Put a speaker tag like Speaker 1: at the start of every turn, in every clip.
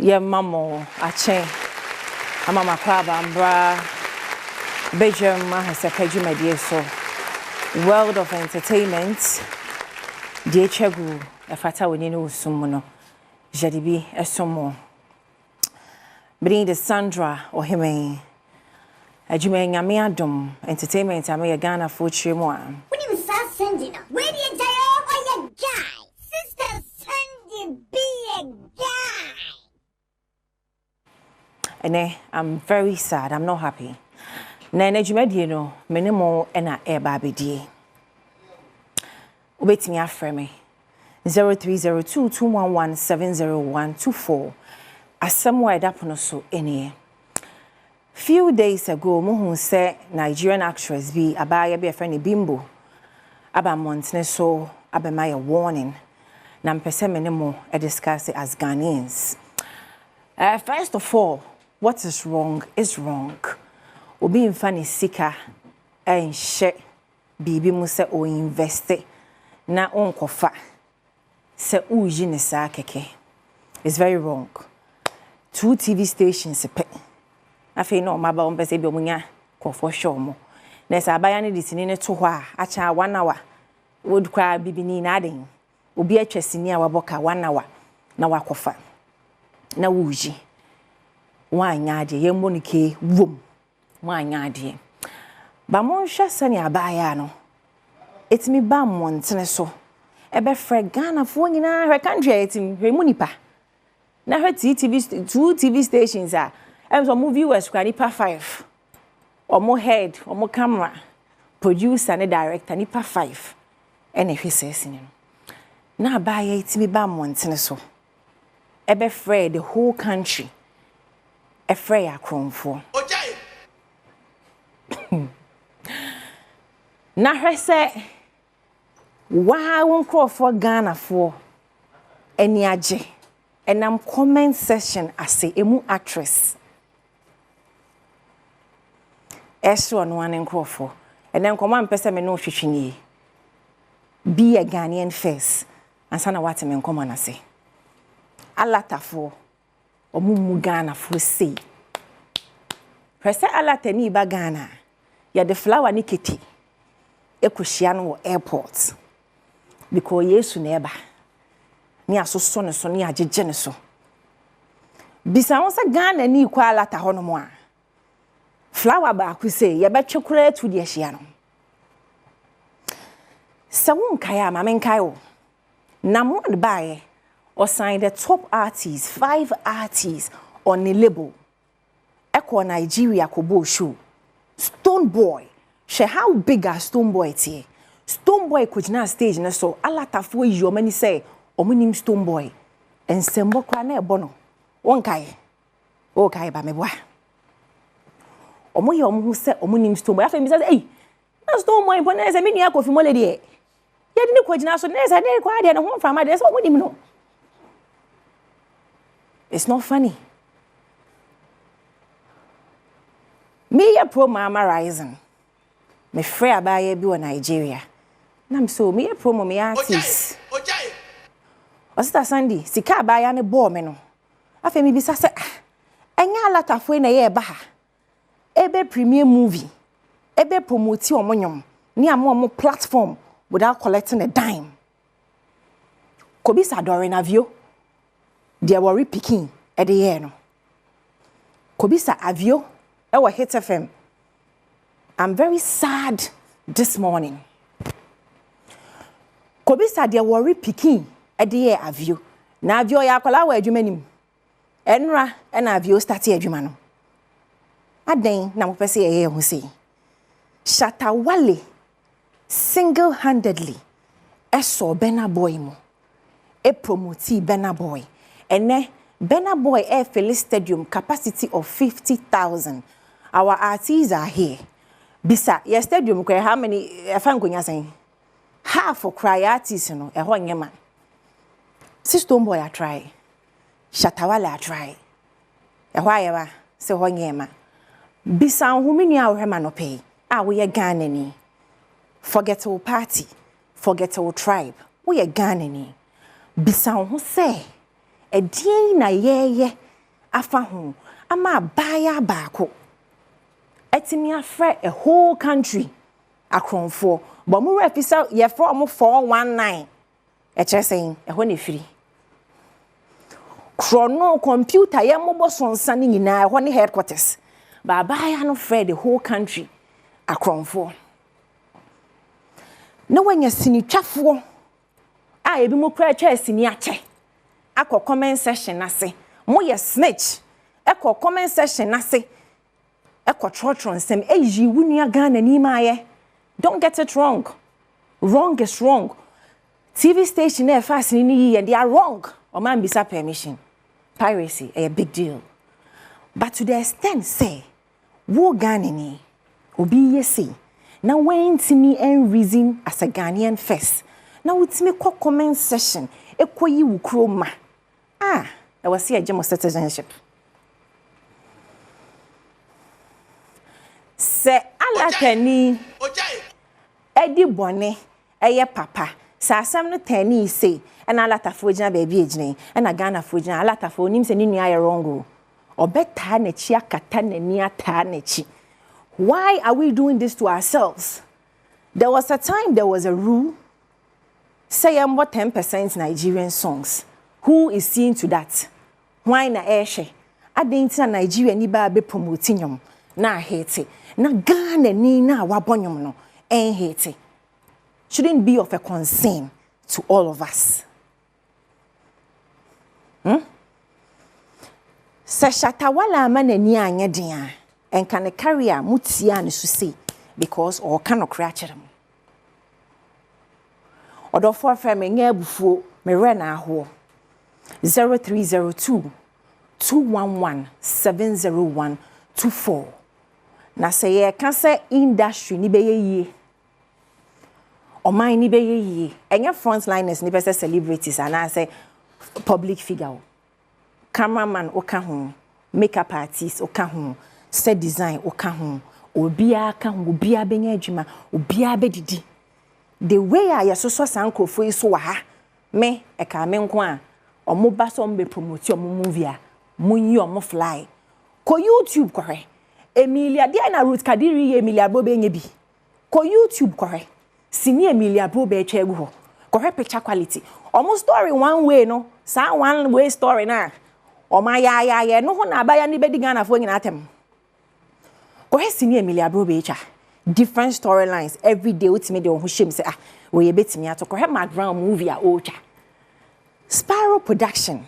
Speaker 1: Ye mamo ache amama kwaba ambra Badwam Ahosepe so world of entertainment die chegu efata woni ne osum no jadibi esomo bring the Sandra Ohime adwuma nyame Adom entertainment ame Ghana for chimo a
Speaker 2: woni sa Sandy na we dey jayo oye guy sister Sandy be a guy.
Speaker 1: Ene I'm very sad, I'm not happy. Na adwuma no menemo na eba abedie obetimi afreme 030221170124 asamwa edapono so ene. Few days ago muhu say Nigerian actress bi abaya bi friend Bimbo aba montne so abema ye warning na mpese menemo discuss it as Ghanaians. First of all, what is wrong is wrong. Obi mfani sika enhye bibi mu se o investe na onkofa se uji ne sa keke. It's very wrong. 2 TV stations pe afi no maba on pese bi omunya kofo show mo na sa abaya ne disini ne to ho a acha 1 hour would kwa bibini na aden obi atwasini a waboka 1 hour na wakofa na wuji wanya ade yembo ne ke wom wanya ade ba mon hwa sani abaya no etimi ba montene so ebe fre Ghana fo nyina hwe country etim hwe munipa na hwe TV 2 TV stations a so movie viewers kwa nipa 5 omo head omo camera producer and director nipa 5 ene hwe sesini na abaya etimi ba montene so ebe fre the whole country efre ya kronfo na hwe se wa won crofo Ghana fo eni age enam comment section ase emu actress eso no ane crofo enen koma mpese me no hwehwini be a Ghanaian face ansa na wate me nkoma na se alatafo omumu Ghana fo sei hwese alatani ba Ghana ya the flower ni kiti ekohia no airport because Yesu na eba ni asoso ne so ni agege ne so bisa won se Ghana ni kwa alata ho no mo a flower ba ku sei ye betwe kura tu de ahia no se won kai a ma men kai o na mo de bae or sign the top artists 5 artists on the label Eko Nigeria kobo show Stone Boy she how big are Stone Boy tie Stone Boy kujina stage na so alatafo yi o mani say omunim Stone Boy ensembo kwa na ebo no won kai o kai ba meboa omo ye omo se omunim Stone Boy afemi say eh na Stone Boy bona say me nia kofi mole de ye di ni kujina so na say dey kwa de no ho fama de say omunim no. It's not funny. Me a pro mama rising. Me free abaye bi wo Nigeria. Nam so me a pro me artist. Osita Sandy, sika abaya ne bo me no. Afa me bisa se enya alatafo na ye ba ha. Ebe premiere movie. Ebe promote omonyom. Ni amo platform without collecting a dime. Kobisa dore na view. Dia worry picking at the year no. Kobisa avio ewa Hit FM. I'm very sad this morning. Kobisa dia worry picking at the year avio. Na avio ya kwala wa adwuma nim. Enra na avio start adwuma no. Aden na mo pese ye ho sei. Shatawale single-handedly eso Bena Boy mo. E promote Bena Boy. Ene Bena Boy Air Philly Stadium capacity of 50,000. Our artists are here. Bisa your stadium how many fangonya saying? Half for cry artists no e ho nyema. Stone Boy a try. Shatawale a try. E ho ayeba se ho nyema. Bisa nhumini a wohema no pay. Ah we ye Ghana ni. Forget our party. Forget our tribe. We ye Ghana ni. Bisa ho say edien na yeye afa ho ama baya baako etimi afre a whole country akronfo but mu refisa ye from 419 e kire sen e ho na firi chrono computer ye mobo sonsa ni nyina e ho ne headquarters ba baya no frɛ the whole country akronfo na wanya sinitwafo a ebi mo kra twa sini ache akọ comment section ase mo ye snitch ekọ comment section ase ekọ trotron sem eyi wunua Ghana ni maaye. Don't get it wrong. Wrong is wrong. TV station e fast ni and they are wrong. O man bisa permission. Piracy a big deal. But to the extent say wo Ghana ni obi yesi na when to me and reason as a Ghanaian first. Now it's me comment session ekoyi wo kroma. I was see a gem of citizenship. Se alakani Edi bone eye papa sa asam no tani say and alatafo gina baby ejine and a Ghana fo gina alatafo nim se ni nua ye wrong o beta na chi akata na ni ata na chi. Why are we doing this to ourselves? There was a time there was a rule say I'm what 10% Nigerian songs. Who is seeing to that? Why na eshe adenti na Nigeria ni ba be promoting yom na hate na Ghana ni na wabonyom no en hate shouldn't be of a concern to all of us. Se shatawala manani anya dia en kan carry a mutia ne so say because or cannot crash them. Odofo afem nya abufuo me re na ho 0302 211 70124 na say ye kan say industry ni beye yie oman ni beye yie enya frontliners ni bese celebrities and I say public figure cameraman oka ho makeup artist oka ho set design oka ho obia ka ho obia benya adwuma obia bedidi the way I so sankofo so wa ha me e ka me nko a omo ba so mbe promote omo movie a munyi omo fly ko YouTube kore Emilia dia na Ruth Kadiri Emilia Bobe nye bi ko YouTube kore sini Emilia Bobe eche egu ho kore picture quality omo story one way no sa one way story na oma ya no ho na abaya ni bedi Ghana fo nyina atem kore sini Emilia Bobe echa different storylines every day ultimate de ho shem say we betimi ato kore background movie a ocha Sparrow Production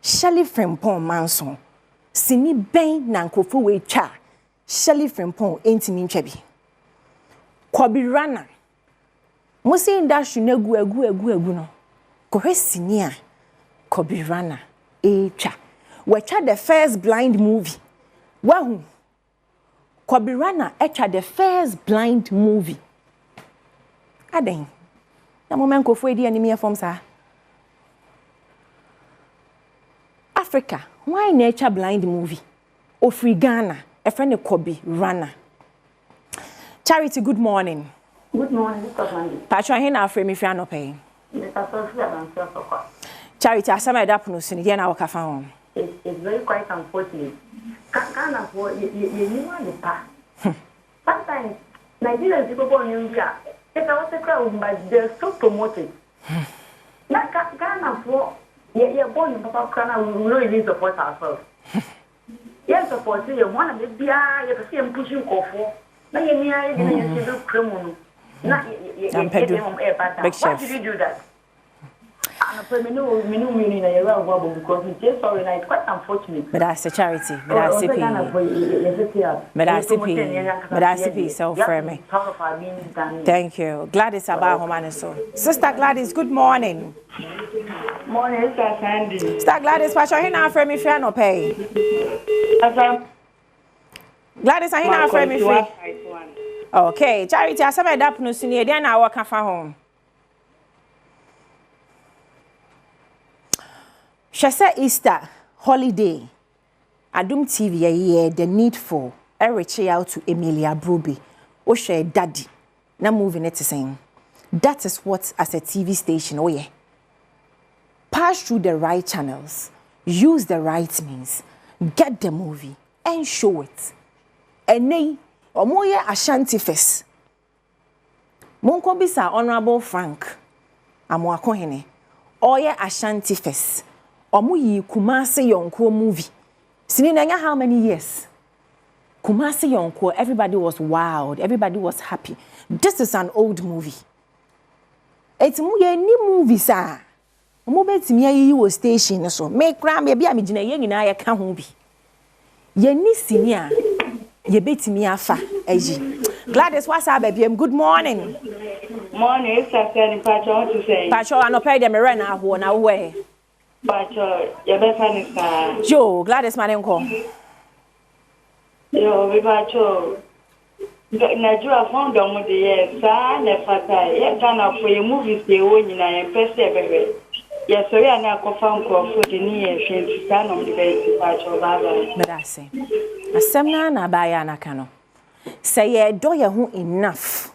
Speaker 1: Shelly Frimpong Manson sini ben na nkofo we cha Shelly Frimpong entimi ntwabi Kobi Rana Musi industry na egu no kore sini a Kobi Rana echa we cha the first blind movie wahu Kobi Rana echa the first blind movie aden na moment nkofo edi anime form sa Africa, why nature blind movie? Ofri Ghana, a friend of Kobi Rana. Charity, good morning.
Speaker 3: Good morning, Mr. Mandy.
Speaker 1: Patron, here now frame if you are not paying. Charity, I saw my dad no sin. Again, I walk around.
Speaker 3: It's very quite unfortunate. Ghana for you want the past. Sometimes Nigerian people go in India. It's also crowd, but they're so promoted. Ghana for. Yeah, born in Papa Kana, we really support ourselves. Yes, support you. One of the BI, you see him pushing for. Now you need to criminal. Why did you do that? Because it's sorry, it's quite unfortunate.
Speaker 1: But that's a charity. But that's a piece of me. Thank you. Gladys Abba Homaniso. Sister Gladys, good morning.
Speaker 3: Morning, Sister Sandy.
Speaker 1: Sister Gladys, what's your hand for me if you no pay? Gladys, I hand for me free. Okay, charity, I saw my dad no senior, then I walk off home. She said Easter holiday. Adom TV here the need for reach out to Emilia Brobe. O share daddy. Now moving it to saying that is what as a TV station. Oh yeah. Pass through the right channels. Use the right means. Get the movie and show it. And nay, or more Ashanti Fest. Monko bisa Honorable Frank Amoakohene. Oye Ashanti Fest. Omu yi Kumasi Yonko movie. Sinina how many years? Kumasi Yonko, everybody was wild, everybody was happy. This is an old movie. It's mu ye ni movie sa. Omo betimi ayi wo station so. Me kra me bia me gina ye nyina ye ka ho bi. Ye ni sini a ye betimi afa ayi. Gladys, what's up, baby? Good morning.
Speaker 4: Morning, it's Sassy Pacho. What you say?
Speaker 1: Pacho, I no pay them rent now. Who now where?
Speaker 4: Pacho, your best friend is
Speaker 1: Joe, Gladys, my name call.
Speaker 4: Yo, we Pacho. Nigeria found them with the years. Sa ne fata. Ye Ghana for your movies they own in a person everywhere. Yes, sorry, I na confirm for the near change. Stand on the base, Pacho. Baba.
Speaker 1: But I say, a semna na baya na kano. Say ye do ye who enough.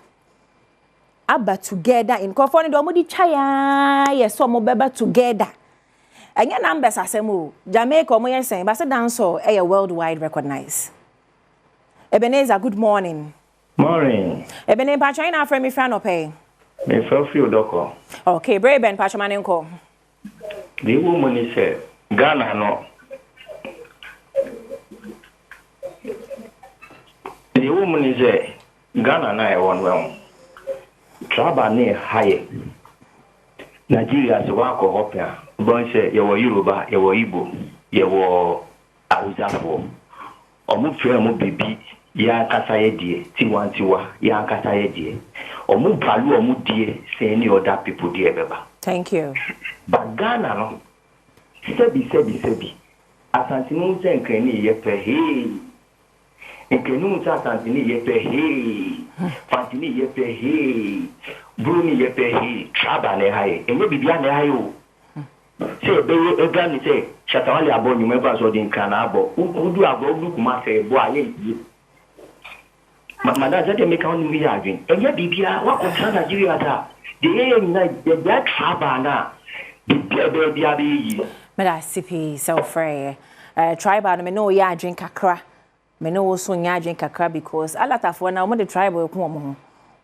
Speaker 1: Aba together in Kofoni do mudi chaya ye so mo beba together. Anya numbers asemu Jamaica mo yen saying but say dancer e worldwide recognized. Ebenezer, good morning.
Speaker 5: Morning.
Speaker 1: Ebenezer Pacho ina frame me friend opay.
Speaker 5: Me feel doko.
Speaker 1: Okay, brave Ben Pacho manenko.
Speaker 5: The woman is Ghana no. The woman is Ghana na one well. Traba ne high. Nigeria is wako hopia. Bon say you were Yoruba, you were Igbo, you were Awuzafo. Omu fere mu bibi ya kasa ye die, tiwantiwa ya kasa ye die. Omu balu omu die say any other people die beba.
Speaker 1: Thank you.
Speaker 5: But Ghana no. Sebi. Asantinu se nkeni ye pe he. Nkenu sa asantini ye pe he. Fantini ye pe he. Bruni ye pe he. Traba ne haye. Enye bibia ne haye o. Se be Ghana se Shatawale abo nyumeba so din kana abo. Udu abo udu kuma se bo aye yi. Mada zate make on mi adwin. Enye bibia wa ko tra Nigeria ta. De ye na de traba na. Bibia be yi.
Speaker 1: Mada sipi so free. Tribal me no ya drink kakra. Me no also nya drink kakra because a lot of when now the tribal ko mo.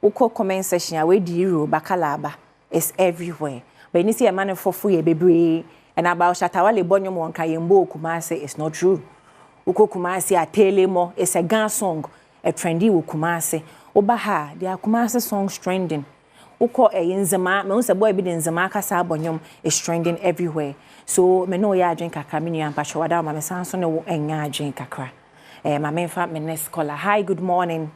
Speaker 1: Uko comment section we di Euro bakalaba is everywhere. But you see a man for free bebre and about Shatawale Bonyo Mon Kayembo Kumase is not true. Uko Kumase a telemo is a gun song, a trendy Kumase. Obaha, there are Kumase songs trending. Uko a Yinzama, most a boy be in Zamaka Sabonyum is trending everywhere. So me no ya drink a camino and Pashawada, my Sanson and ya drink a cra. My main fat next caller. Hi, good morning.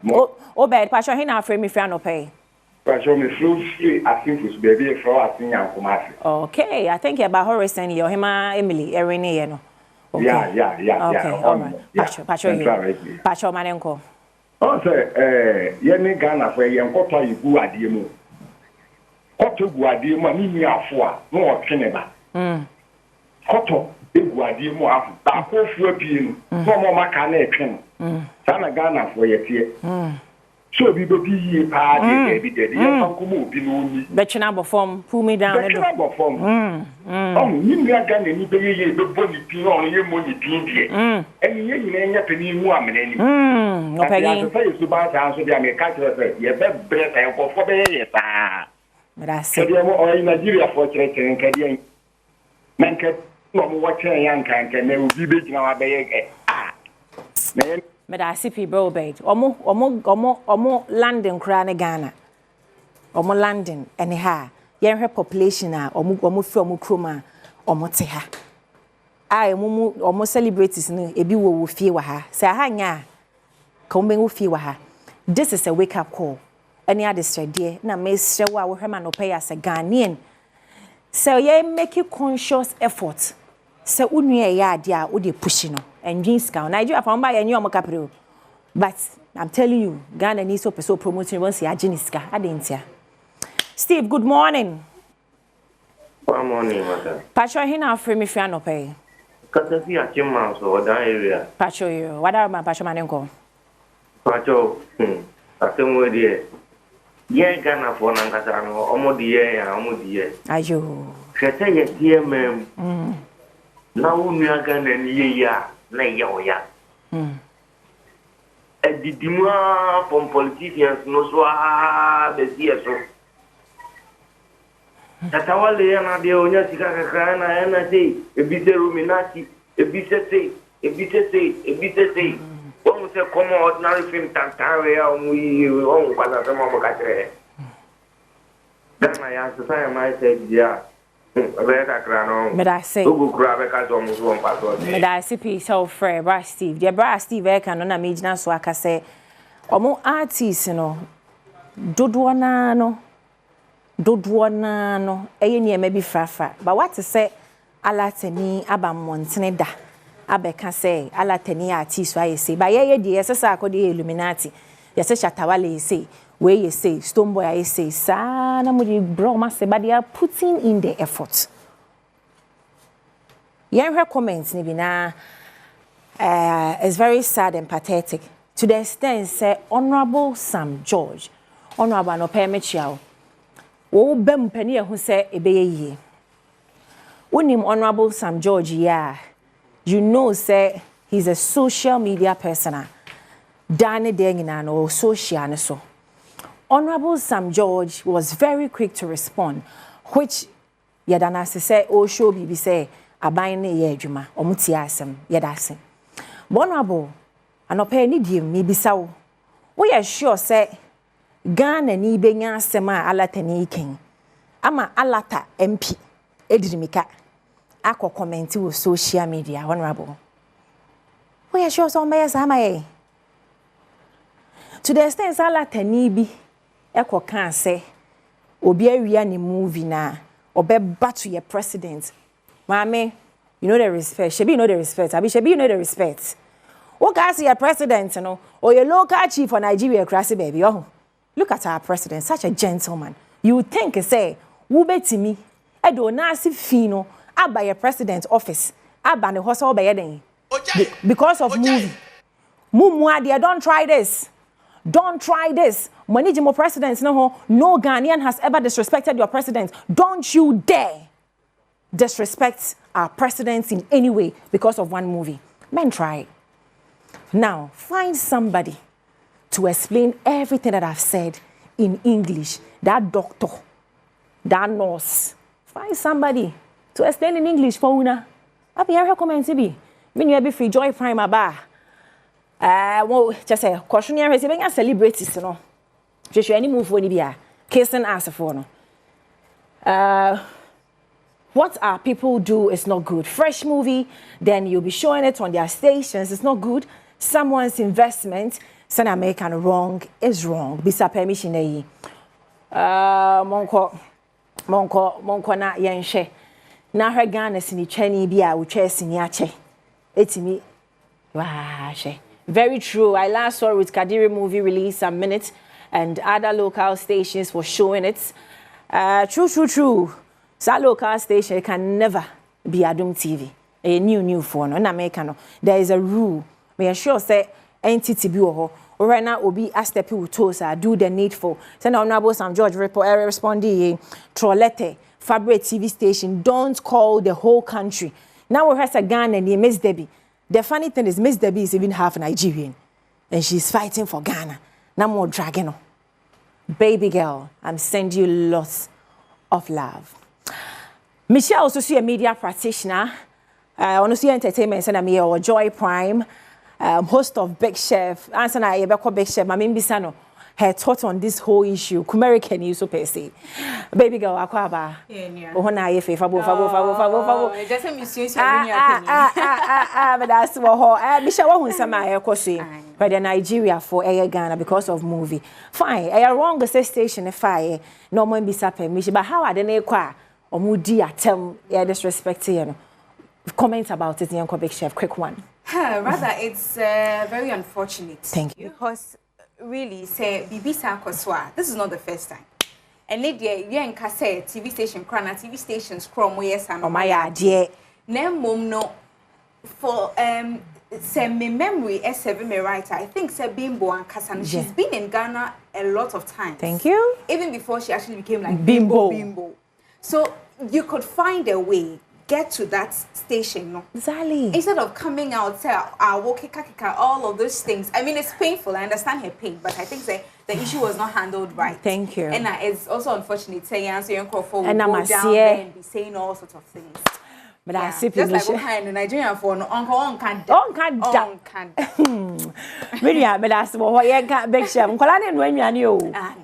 Speaker 1: Oh, bad Pasha Hina frame me fan or pay.
Speaker 6: Pasha me free, I think it's baby for us in Kumasi.
Speaker 1: Okay, I think about Horace and your Hema Emily, Erene, no.
Speaker 6: Yeah.
Speaker 1: Okay, all right. Pasha, my uncle.
Speaker 6: Oh, sir, Yemi Ghana for Yankota, you go at Diemo. Koto Guadiemo, Mimi Afua, no Keneba. Koto, Guadiemo Afu, Bako Fuapin, no more Macane Ken. Sana Ghana for your tear. So we will be party every day.
Speaker 1: Betchinabo form, pull me down.
Speaker 6: Betchinabo form. Oh, you Ghana, you pay the body on your money, and you ain't penny woman.
Speaker 1: No, Peggy.
Speaker 6: To buy answer the American, you bet breath and for 4 days.
Speaker 1: But I said,
Speaker 6: or in Nigeria for church and Canadian. Man can watch a young can never be big now. Man.
Speaker 1: But I see people bait. Omo London crown Ghana. Omo London anyhow. Yen her population omo from Kroma omo teha. I omo celebrities no ebi wo fie wa ha. Say ha nya ka wo fie wa ha. This is a wake up call. Any other dear na me sure wa wo hema no pay as a Ghanaian. So ye make a conscious effort. So unua ya dia wo dey push no. And jeans count. Nigeria from by any capital. But I'm telling you, Ghana needs to so promoting once ya Jiniska. I didn't hear. Steve, good morning.
Speaker 7: Good morning, madam.
Speaker 1: Pacho hina frame if you no pay.
Speaker 7: Kasi a chima so that area.
Speaker 1: Pacho you. What are my Pacho manenko?
Speaker 7: Pacho, asemo die. Ye Ghana for nankasa no omo die ya omo die.
Speaker 1: Ayo.
Speaker 7: Kete ye die mem. na unua Ghana ni ya na ya edidimwa from politicians no so be so tatawale yana de onya sika kakra na yana sei ebise ruminati ebise sei wọ́n ṣe common ordinary film tantare ya ọmọ yìí wọ́n padà sọ́mọ́ ọmọ kàtẹ́rẹ́ Ghana ya sọ́sọ́ yẹn máa ń ṣe jìyà ọbẹ̀ kakra náà gbogbo kura abẹ́ ká sọ ọmọ sọ wọn pàtó ọdún.
Speaker 1: Medase pii sɛ ɔfrɛ bra Steve deɛ bra Steve ɛka no na megyina so aka sɛ ɔmo artist no dodoɔ naa no ɛyɛ nneɛma bi frafra ba wate sɛ alatani aba mmɔntene da abeka say alatani artist wa yesi ba ye die yesesa akode Illuminati yese Shatawale yesi we yesi Stoneboy yesi sa na mudi bro ma se ba they are putting in the effort yen her comments ni bi na is very sad and pathetic to the extent say Honorable Sam George honorable no permit wo bem pani ehu say ebeye yie wonim Honorable Sam George ya you know say he's a social media person dane de nyina no social ne so Honorable Sam George was very quick to respond which yadana say o show bibi say aban ne ye adwuma omuti asem yadase Honorable anopa ni diem mi bisa wo ye sure say Ghana ni benya asem a alata ni ken ama alata MP edirimika akọ comment wo social media Honorable we are sure some bias amaye to the extent alata ni bi ekọ kan say obi awia ni movie na obeba to your president mama you know the respect shebi you know the respect abi shebi you know the respect what guys your president no or your local chief for Nigeria crazy baby oh look at our president such a gentleman you would think say wo betimi e do na ase fino aba your president office aba ne hoso oba yeden because of movie mumu ade don't try this money jimo president no Ghanaian has ever disrespected your president don't you dare disrespect our president in any way because of one movie men try now find somebody to explain everything that I've said in English that doctor that nurse find somebody to explain in English for una. Abi ya recommend bi. Me you be free joy prime aba. Well just say question here say be celebrities no. Just any move for ni bia. Kissing ass for no. What our people do is not good. Fresh movie, then you'll be showing it on their stations. It's not good. Someone's investment, send American wrong is wrong. Bisa permission eh. Monko na yenshe. Na her Ghana sini cheni bia uche sini ache. Etimi wa she. Very true. I last saw with Kadiri movie release a minute and other local stations were showing it. True. Sa local station can never be Adom TV. A new phone. In America, there is a rule. Me sure say entity bi ho. Right now obi astepi utosa do the needful. Send Honorable Sam George responding Trolete Fabric TV station don't call the whole country. Now we have a Ghana and Miss Debbie. The funny thing is Miss Debbie is even half Nigerian and she's fighting for Ghana. No more dragging. Baby girl, I'm sending you lots of love. Michelle also see a media practitioner. On see entertainment and me or Joy Prime, host of Big Chef. Answer na yebeko Big Chef. Mami Bisano. Her thought on this whole issue. Kumerican you so per se. Baby girl, akwaba. Oh na ye favo.
Speaker 8: Just a misuse.
Speaker 1: But that's what Michelle won't say my ekosi. But the Nigeria for Ghana because of movie. Fine. I wrong the station if I no more be permission. But how are the nekwa or mudi atem disrespect you know? Comment about it, young Big Chef. Quick one.
Speaker 8: Rather, it's very unfortunate.
Speaker 1: Thank you.
Speaker 8: Because really, say BBC Koswa. This is not the first time. And Lydia, you can say TV station, Krana TV stations, Chrome, yes, and
Speaker 1: oh my idea.
Speaker 8: Name mom no for say me memory as me writer. I think say Bimbo and Kasan. She's been in Ghana a lot of times.
Speaker 1: Thank you.
Speaker 8: Even before she actually became like Bimbo. So you could find a way get to that station, no.
Speaker 1: Exactly.
Speaker 8: Instead of coming out, say, all of those things. I mean, it's painful. I understand her pain, but I think the issue was not handled right.
Speaker 1: Thank you.
Speaker 8: And it's also unfortunate. Say, answer your call for
Speaker 1: and
Speaker 8: go
Speaker 1: I'm
Speaker 8: down there and be saying all sorts of things.
Speaker 1: But I see
Speaker 8: just like what kind of Nigerian for no uncle can't.
Speaker 1: Really, but that's what you can't big chef. When you know,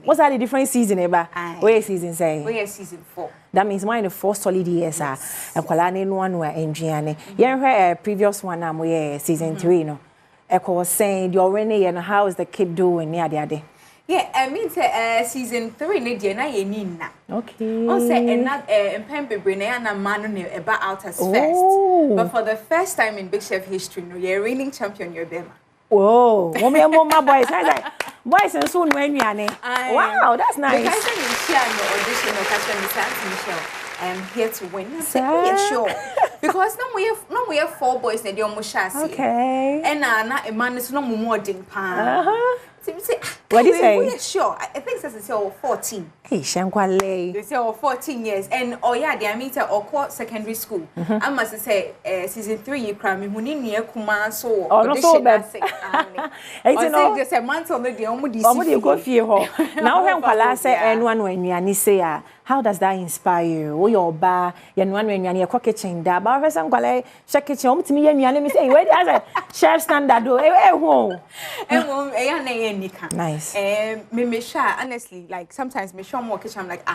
Speaker 1: what's that the different season ever? Where season say?
Speaker 8: Where season 4.
Speaker 1: That means mine the 4 solid years and Kolani one were engineering. You heard previous one we season 3 no. Echo was saying you're already and how is the kid doing near the other?
Speaker 8: Yeah, I mean season 3 ne dia na ye nina.
Speaker 1: Okay.
Speaker 8: On say and not Mpembe Brene na man no about out as first. But for the first time in Big Chef history, no, you're reigning champion, you're Bema.
Speaker 1: Whoa, my boys. I like boys and soon when you are. Wow, that's nice.
Speaker 8: Because I said in audition or catch Michelle, I'm here to win. I said, yeah, sure. Because now we have 4 boys and they're Mushasi.
Speaker 1: Okay.
Speaker 8: And now a man is no more ding pan.
Speaker 1: What do you say?
Speaker 8: We're sure. I think it's 14.
Speaker 1: Hey, Shankwale.
Speaker 8: They say 14 years. And they are meeting or secondary school. I must say, season 3, you cry me who need near Kuma so.
Speaker 1: Oh, not so bad.
Speaker 8: I know there's a month on the only
Speaker 1: go fear. Now, when say anyone when you say, how does that inspire you? Oh, your bar, you know, when you're near kitchen, that bar, some quality, check it home to me and you say, where does it? Chef standard do? Nice.
Speaker 8: Me sure, honestly, like sometimes me sure more kitchen, I'm like,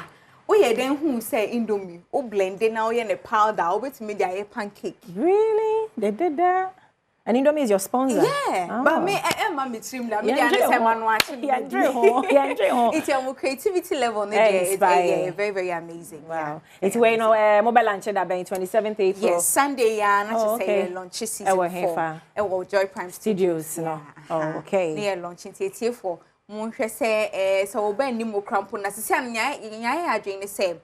Speaker 8: oh yeah, then who say Indomie, oh blended now you're in a powder, oh with me there pancake.
Speaker 1: Really? They did that? And Indomie is your sponsor?
Speaker 8: Yeah, but me, I'm between them. Me, I'm watching. It's your creativity level. It's very, very amazing.
Speaker 1: Wow. It's where you know mobile launch that by 27th April.
Speaker 8: Yes, Sunday. Yeah, not to say launch season 4. Joy Prime Studios.
Speaker 1: No. Oh, okay.
Speaker 8: Near launching theatre for. Monhwe say so be ni mo krampo na sese nya adwen say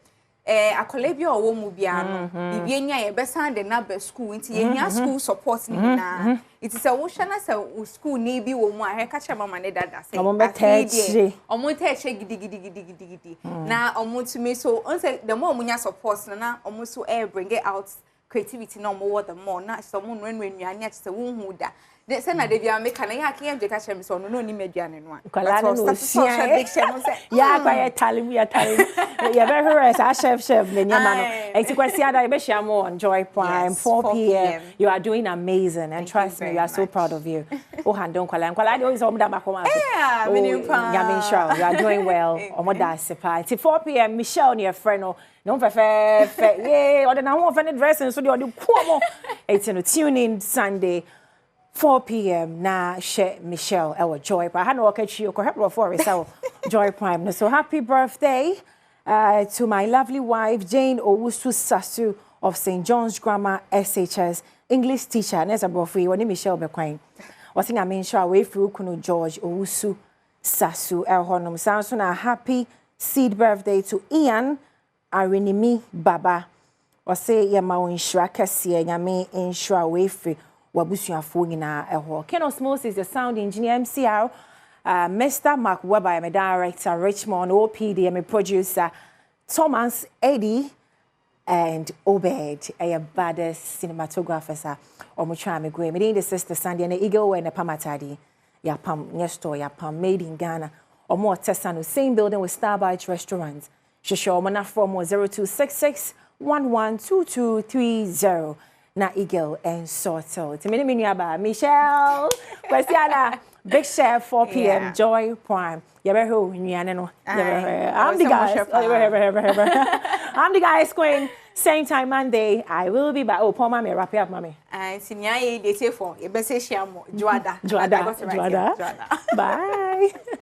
Speaker 8: akola bi owo mu bia no bibie nya ye besan de na be school nti ye nya school support ni na it is a wo hwana say school ni bi wo mu a he ka che mama ne dada say omo teche gidi na omo to me so on say the more omo nya support na omo so bring it out creativity na omo what the more na so mo nwenwa nya che wo hu da de say na de bia me kana ya ke je ka che me so no ni meduane no
Speaker 1: kwala no sia ya kwa ya talim ya very chef me nyama no enti kwasi ada e be hia mo on Joy Prime 4 p.m. You are doing amazing and trust me, we are so proud of you. Oh handon kwala de o so da makoma so
Speaker 8: yeah me pa
Speaker 1: you are doing well omoda sepa enti 4 p.m. Michelle ne your friend no fe yeah or na ho fe dressing so de o de kuomo enti no tune in Sunday 4 p.m. na she Michelle our Joy Prime. I had no catch you for Joy Prime. So happy birthday to my lovely wife Jane Owusu Sasu of St. John's Grammar SHS English teacher. Nessa Brofree when Michelle Bequine. Was in I mean sure way through Kuno George Owusu Sasu Honum Samson a happy seed birthday to Ian Arinimi Baba. Or say Yama insura Cassia Yame insura way free. Wabusuafo nyina eho Kenos Moses the sound engineer MCR Mr. Mark Weber my director Richmond OPD my producer Thomas Eddie and Obed a baddest cinematographers omutra me gwe me the sister Sandy and Eagle and Pamatadi ya pam nesto ya pam made in Ghana omo tesano same building with Starbite restaurant shosho omo na from 0266 112230 na Eagle and Sortel. To me aba Michelle, Kwesiana, Big Chef 4 p.m. Joy Prime. Yabeho nyane no. I'm the guy. I'm the guy Queen. Same time Monday. I will be back. Oh, poor mommy, wrap it up, mommy.
Speaker 8: Sinya ye dey say for. You be say share mo. Juada.
Speaker 1: Bye.